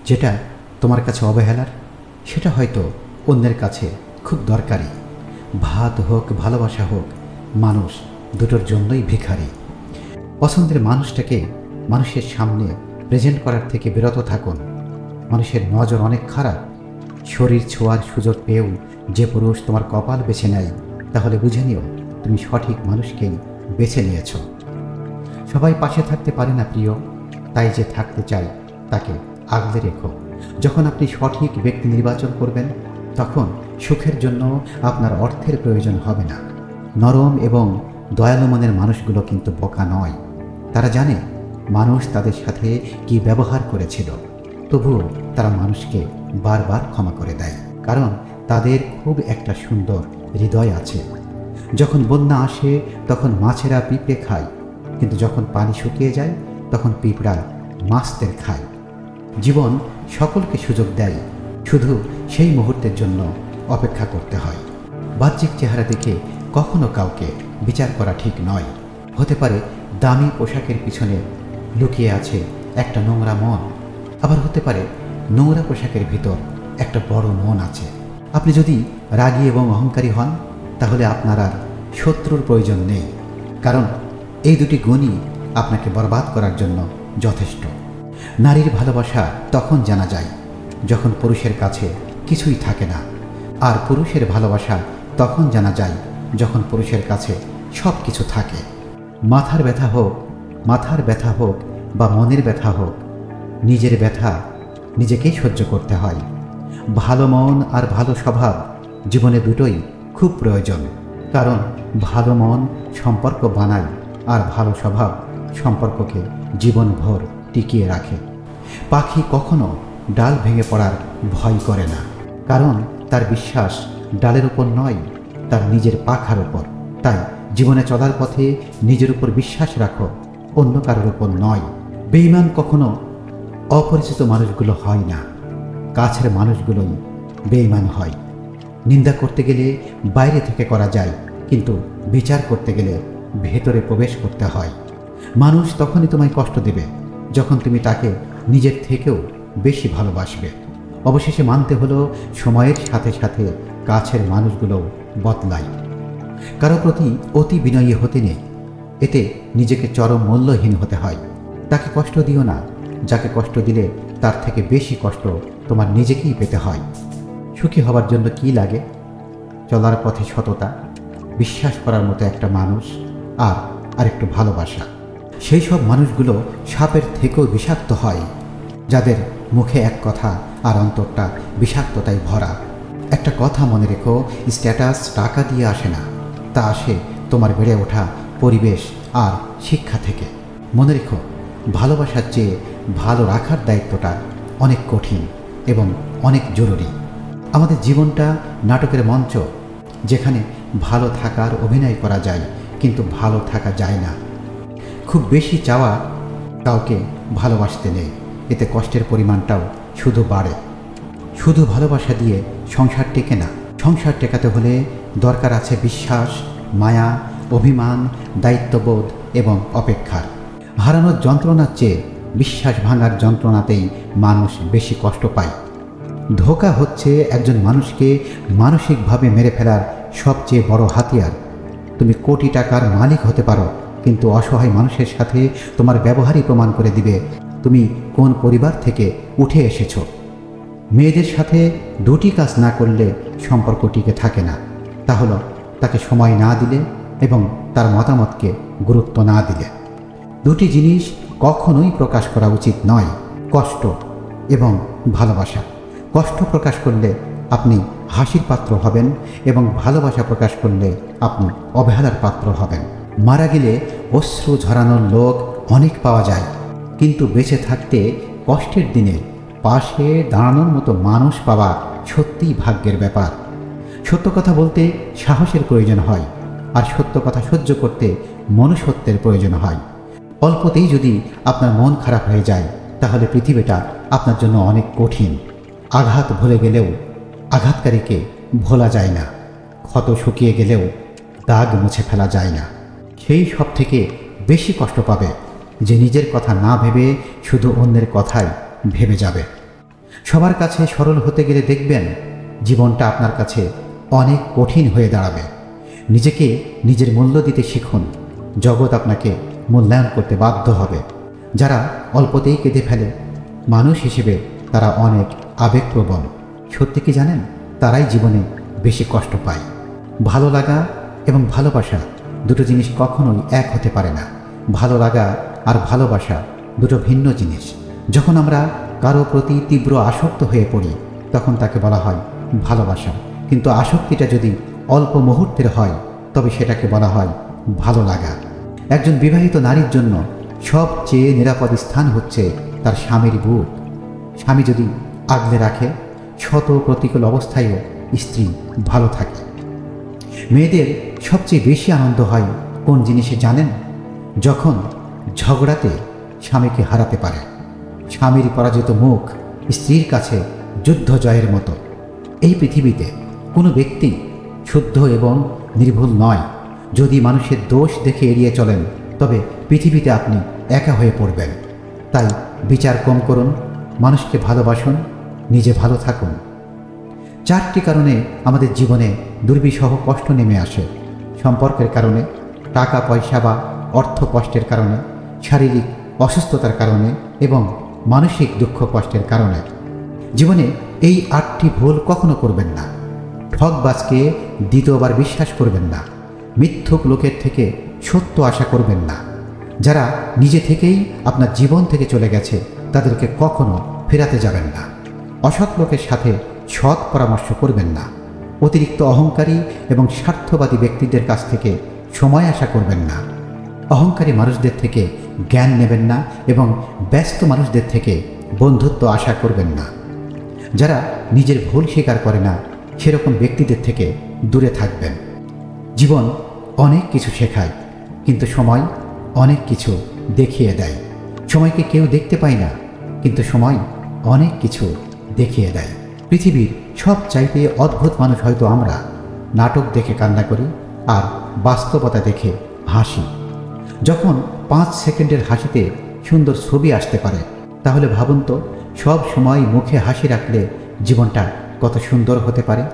যেটা তোমার কাছে অবহেলার সেটা হয়তো অন্যের কাছে খুব দরকারি। ভাত হোক ভালোবাসা হোক, মানুষ দুটোর জন্যই ভিখারি। পছন্দের মানুষটাকে মানুষের সামনে প্রেজেন্ট করার থেকে বিরত থাকুন। মানুষের নজর অনেক খারাপ। শরীর ছোঁয়ার সুযোগ পেয়েও যে পুরুষ তোমার কপাল বেছে নেয়, তাহলে বুঝে নিও তুমি সঠিক মানুষকেই বেছে নিয়েছ। সবাই পাশে থাকতে পারে না প্রিয়, তাই যে থাকতে চাই তাকে আগলে রেখো। যখন আপনি সঠিক ব্যক্তি নির্বাচন করবেন, তখন সুখের জন্য আপনার অর্থের প্রয়োজন হবে না। নরম এবং দয়ালু মনের মানুষগুলো কিন্তু বোকা নয়। তারা জানে মানুষ তাদের সাথে কি ব্যবহার করেছিল, তবুও তারা মানুষকে বারবার ক্ষমা করে দেয়, কারণ তাদের খুব একটা সুন্দর হৃদয় আছে। যখন বন্যা আসে তখন মাছেরা পিঁপড়ে খায়, কিন্তু যখন পানি শুকিয়ে যায় তখন পিঁপড়া মাছদের খায়। জীবন সকলকে সুযোগ দেয়, শুধু সেই মুহূর্তের জন্য অপেক্ষা করতে হয়। বাহ্যিক চেহারা দেখে কখনো কাউকে বিচার করা ঠিক নয়। হতে পারে দামি পোশাকের পিছনে লুকিয়ে আছে একটা নোংরা মন, আবার হতে পারে নোংরা পোশাকের ভিতর একটা বড় মন আছে। আপনি যদি রাগী এবং অহংকারী হন, তাহলে আপনার আর শত্রুর প্রয়োজন নেই, কারণ এই দুটি গুণই আপনাকে বরবাদ করার জন্য যথেষ্ট। নারীর ভালোবাসা তখন জানা যায় যখন পুরুষের কাছে কিছুই থাকে না, আর পুরুষের ভালোবাসা তখন জানা যায় যখন পুরুষের কাছে সব কিছু থাকে। মাথার ব্যথা হোক বা মনের ব্যথা হোক, নিজের ব্যথা নিজেকেই সহ্য করতে হয়। ভালো মন আর ভালো স্বভাব জীবনে দুটোই খুব প্রয়োজন, কারণ ভালো মন সম্পর্ক বানায় আর ভালো স্বভাব সম্পর্ককে জীবনভর টিকিয়ে রাখে। পাখি কখনো ডাল ভেঙে পড়ার ভয় করে না, কারণ তার বিশ্বাস ডালের উপর নয়, তার নিজের পাখার উপর। তাই জীবনে চলার পথে নিজের উপর বিশ্বাস রাখো, অন্য কারোর উপর নয়। বেঈমান কখনো অপরিচিত মানুষগুলো হয় না, কাছের মানুষগুলোই বেঈমান হয়। নিন্দা করতে গেলে বাইরে থেকে করা যায়, কিন্তু বিচার করতে গেলে ভেতরে প্রবেশ করতে হয়। মানুষ তখনই তোমায় কষ্ট দেবে যখন তুমি তাকে নিজের থেকেও বেশি ভালোবাসবে। অবশেষে মানতে হলো সময়ের সাথে সাথে কাছের মানুষগুলো বদলায়। কারো প্রতি অতি বিনয়ী হতে নেই, এতে নিজেকে চরম মূল্যহীন হতে হয়। তাকে কষ্ট দিও না, যাকে কষ্ট দিলে তার থেকে বেশি কষ্ট তোমার নিজেকেই পেতে হয়। সুখী হবার জন্য কি লাগে? চলার পথে সততা, বিশ্বাস করার মতো একটা মানুষ, আর একটু ভালোবাসা। সেই সব মানুষগুলো সাপের থেকেও বিষাক্ত হয়, যাদের মুখে এক কথা আর অন্তরটা বিষাক্ততায় ভরা। একটা কথা মনে রেখো, স্ট্যাটাস টাকা দিয়ে আসে না, তা আসে তোমার বেড়ে ওঠা পরিবেশ আর শিক্ষা থেকে। মনে রেখো, ভালোবাসার চেয়ে ভালো রাখার দায়িত্বটা অনেক কঠিন এবং অনেক জরুরি। আমাদের জীবনটা নাটকের মঞ্চ, যেখানে ভালো থাকার অভিনয় করা যায়, কিন্তু ভালো থাকা যায় না। খুব বেশি চাওয়া কাউকে ভালোবাসতে নেই, এতে কষ্টের পরিমাণটাও শুধু বাড়ে। শুধু ভালোবাসা দিয়ে সংসার টেকে না। সংসার টেকাতে হলে দরকার আছে বিশ্বাস, মায়া, অভিমান, দায়িত্ববোধ এবং অপেক্ষার। হারানোর যন্ত্রণার চেয়ে বিশ্বাস ভাঙার যন্ত্রণাতেই মানুষ বেশি কষ্ট পায়। ধোঁকা হচ্ছে একজন মানুষকে মানসিকভাবে মেরে ফেলার সবচেয়ে বড় হাতিয়ার। তুমি কোটি টাকার মালিক হতে পারো, কিন্তু অসহায় মানুষের সাথে তোমার ব্যবহারই প্রমাণ করে দিবে তুমি কোন পরিবার থেকে উঠে এসেছো। মেয়েদের সাথে দুটি কাজ না করলে সম্পর্ক টিকে থাকে না, তা হলো তাকে সময় না দিলে এবং তার মতামতকে গুরুত্ব না দিলে। দুটি জিনিস কখনোই প্রকাশ করা উচিত নয়, কষ্ট এবং ভালোবাসা। কষ্ট প্রকাশ করলে আপনি হাসির পাত্র হবেন এবং ভালোবাসা প্রকাশ করলে আপনি অবহেলার পাত্র হবেন। মারা গেলে অশ্রু ঝরানোর লোক অনেক পাওয়া যায়, কিন্তু বেঁচে থাকতে কষ্টের দিনে পাশে দাঁড়ানোর মতো মানুষ পাওয়া সত্যিই ভাগ্যের ব্যাপার। সত্য কথা বলতে সাহসের প্রয়োজন হয়, আর সত্য কথা সহ্য করতে মনুষ্যত্বের প্রয়োজন হয়। অল্পতেই যদি আপনার মন খারাপ হয়ে যায়, তাহলে পৃথিবীটা আপনার জন্য অনেক কঠিন। আঘাত ভুলে গেলেও আঘাতকারীকে ভোলা যায় না, ক্ষত শুকিয়ে গেলেও দাগ মুছে ফেলা যায় না। সেই সব থেকে বেশি কষ্ট পাবে যে নিজের কথা না ভেবে শুধু অন্যের কথাই ভেবে যাবে। সবার কাছে সরল হতে গেলে দেখবেন জীবনটা আপনার কাছে অনেক কঠিন হয়ে দাঁড়াবে। নিজেকে নিজের মূল্য দিতে শিখুন, জগৎ আপনাকে মূল্যায়ন করতে বাধ্য হবে। যারা অল্পতেই কেঁদে ফেলে, মানুষ হিসেবে তারা অনেক আবেগপ্রবণ। সত্যি কি জানেন, তারাই জীবনে বেশি কষ্ট পায়। ভালো লাগা এবং ভালোবাসা দুটো জিনিস কখনোই এক হতে পারে না। ভালো লাগা আর ভালোবাসা দুটো ভিন্ন জিনিস। যখন আমরা কারো প্রতি তীব্র আসক্ত হয়ে পড়ি তখন তাকে বলা হয় ভালোবাসা, কিন্তু আসক্তিটা যদি অল্প মুহূর্তের হয় তবে সেটাকে বলা হয় ভালো লাগা। একজন বিবাহিত নারীর জন্য সবচেয়ে নিরাপদ স্থান হচ্ছে তার স্বামীর বুক। স্বামী যদি আগলে রাখে, শত প্রতিকূল অবস্থায়ও স্ত্রী ভালো থাকে। মেয়েদের সবচেয়ে বেশি আনন্দ হয় কোন জিনিসে জানেন? যখন ঝগড়াতে স্বামীকে হারাতে পারে। স্বামীর পরাজিত মুখ স্ত্রীর কাছে যুদ্ধ জয়ের মতো। এই পৃথিবীতে কোনো ব্যক্তি শুদ্ধ এবং নির্ভুল নয়। যদি মানুষের দোষ দেখে এড়িয়ে চলেন তবে পৃথিবীতে আপনি একা হয়ে পড়বেন। তাই বিচার কম করুন, মানুষকে ভালোবাসুন, নিজে ভালো থাকুন। 4টি কারণে আমাদের জীবনে দুর্বিষহ কষ্ট নেমে আসে। সম্পর্কের কারণে, টাকা পয়সা বা অর্থ কষ্টের কারণে, শারীরিক অসুস্থতার কারণে এবং মানসিক দুঃখ কষ্টের কারণে। জীবনে এই 8টি ভুল কখনো করবেন না। ঠকবাজকে দ্বিতীয়বার বিশ্বাস করবেন না। মিথ্যুক লোকের থেকে সত্য আশা করবেন না। যারা নিজে থেকেই আপনার জীবন থেকে চলে গেছে তাদেরকে কখনো ফেরাতে যাবেন না। অসৎ লোকের সাথে সৎ পরামর্শ করবেন না। অতিরিক্ত অহংকারী এবং স্বার্থবাদী ব্যক্তিদের কাছ থেকে সময় আশা করবেন না। অহংকারী মানুষদের থেকে জ্ঞান নেবেন না এবং ব্যস্ত মানুষদের থেকে বন্ধুত্ব আশা করবেন না। যারা নিজের ভুল স্বীকার করে না সেরকম ব্যক্তিদের থেকে দূরে থাকবেন। জীবন অনেক কিছু শেখায়, কিন্তু সময় অনেক কিছু দেখিয়ে দেয়। সময়কে কেউ দেখতে পায় না, কিন্তু সময় অনেক কিছু দেখিয়ে দেয়। পৃথিবীর সবচাইতে অদ্ভুত মানুষ হয়তো আমরা। নাটক দেখে কান্না করি আর বাস্তবতা দেখে হাসি। যখন 5 সেকেন্ডের হাসিতে সুন্দর ছবি আসতে পারে, তাহলে ভাবুন তো সব সময় মুখে হাসি রাখলে জীবনটা কত সুন্দর হতে পারে।